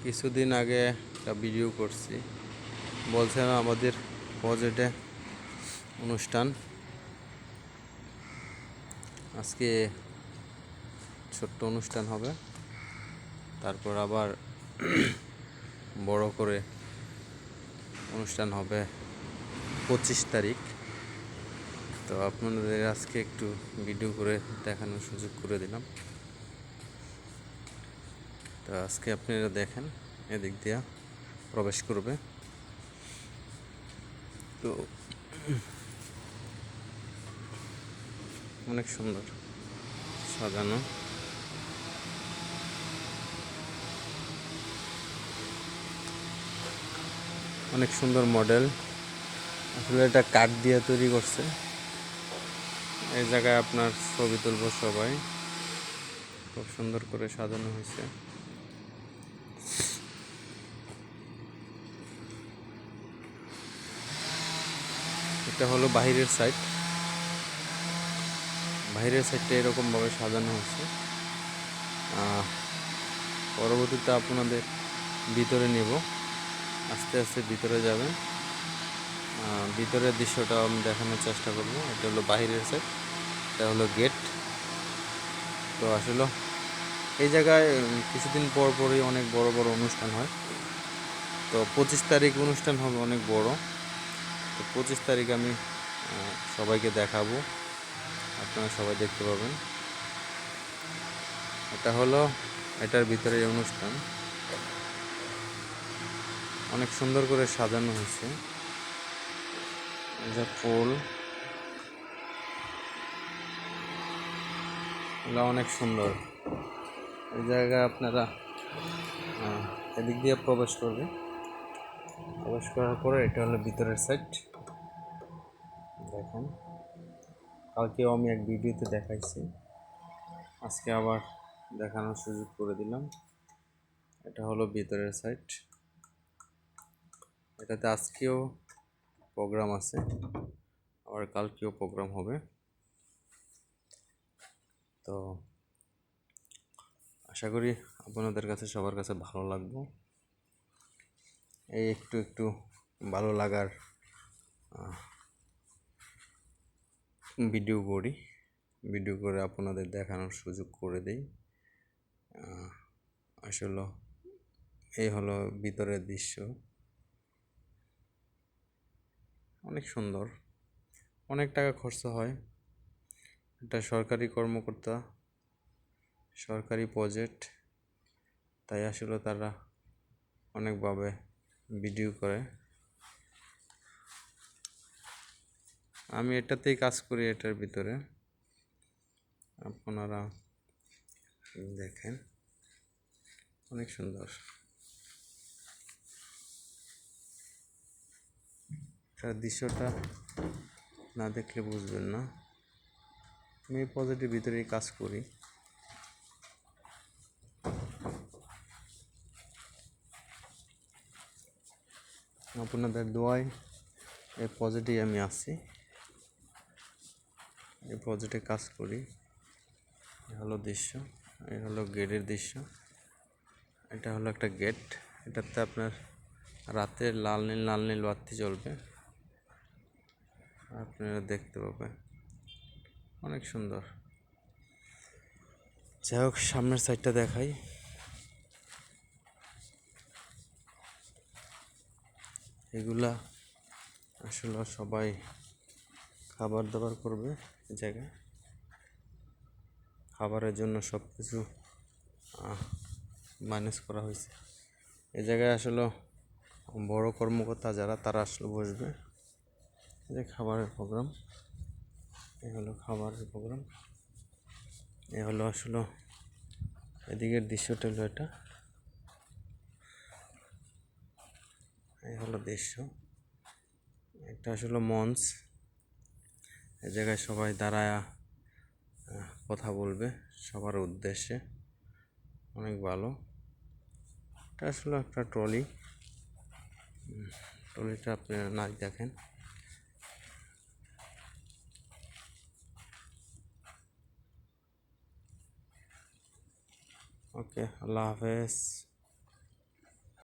কিছুদিন আগে একটা ভিডিও করছি, বলছিলাম আমাদের প্রজেক্টে অনুষ্ঠান। আজকে ছোট্ট অনুষ্ঠান হবে, তারপর আবার বড় করে অনুষ্ঠান হবে 25 তারিখ। তো আপনাদের আজকে একটু ভিডিও করে দেখানোর সুযোগ করে দিলাম। তো আজকে আপনারা দেখেন, এদিক দিয়া প্রবেশ করবে। তো অনেক সুন্দর সাজানো, অনেক সুন্দর মডেল। আসলে এটা কাঠ দিয়ে তৈরি করছে। এই জায়গায় আপনার ছবি তুলব সবাই, খুব সুন্দর করে সাজানো হয়েছে। এটা হলো বাহিরের সাইড। বাহিরের সাইডটা এরকমভাবে সাজানো হয়েছে। পরবর্তীতে আপনাদের ভিতরে নেব, আস্তে আস্তে ভিতরে যাবেন। ভিতরের দৃশ্যটা আমি দেখানোর চেষ্টা করব। এটা হলো বাহিরের সাইড, এটা হলো গেট। তো আসলে এই জায়গায় কিছুদিন পর পরই অনেক বড় বড় অনুষ্ঠান হয়। তো 25 তারিখ অনুষ্ঠান হবে অনেক বড়। তো 25 তারিখ আমি সবাইকে দেখাবো, আপনারা সবাই দেখতে পাবেন। এটা হলো এটার ভিতরে অনুষ্ঠান, অনেক সুন্দর করে সাজানো হয়েছে। এই যে ফুল, এগুলো অনেক সুন্দর। এই জায়গায় আপনারা এদিক দিয়ে প্রবেশ করবে। প্রবেশ করার পরে এটা হলো ভিতরের সাইড। দেখেন, কালকেও আমি এক ভিডিওতে দেখাইছি, আজকে আবার দেখানোর সুযোগ করে দিলাম। এটা হলো ভিতরের সাইড। এটাতে আজকেও প্রোগ্রাম আছে, আবার কালকেও প্রোগ্রাম হবে। তো আশা করি আপনাদের কাছে সবার কাছে ভালো লাগবে। এই একটু একটু ভালো লাগার ভিডিও করি, ভিডিও করে আপনাদের দেখানোর সুযোগ করে দিই। আসলে এই হলো ভিতরের দৃশ্য, অনেক সুন্দর। অনেক টাকা খরচ হয়। এটা সরকারি কর্মকর্তা, সরকারি প্রজেক্ট, তাই আসলে তারা অনেকভাবে ভিডিও করে। আমি এটাতেই কাজ করি, এটার ভিতরে। আপনারা দেখেন, অনেক সুন্দর। তার দৃশ্যটা না দেখলে বুঝবেন না। আমি এই প্রজেক্টের ভিতরেই কাজ করি। আপনাদের দোয়ায় এই প্রজেক্টেই আমি আছি, এই প্রজেক্টে কাজ করি। এই হলো দৃশ্য, এই হলো গেটের দৃশ্য। এটা হলো একটা গেট। এটাতে আপনার রাতে লাল নীল বাতি জ্বলবে, আপনারা দেখতে পাবেন, অনেক সুন্দর। যাই হোক, সামনের সাইডটা দেখাই। এগুলা আসলে সবাই খাবার দাবার করবে এই জায়গায়। খাবারের জন্য সব কিছু ম্যানেজ করা হয়েছে। এই জায়গায় আসলে বড় কর্মকর্তা যারা, তারা আসলে বসবে। এই যে খাবারের প্রোগ্রাম, এই হলো খাবারের প্রোগ্রাম। এই হলো আসলে এদিকের দৃশ্যটা হলো এটা। এই হলো দৃশ্য, একটা আসলে মঞ্চ। এই জায়গায় সবাই দাঁড়ায়া কথা বলবে সবার উদ্দেশ্যে, অনেক ভালো। এটা আসলে একটা ট্রলি। ট্রলিটা আপনারা না দেখেন। ওকে, আল্লাহ হাফেজ।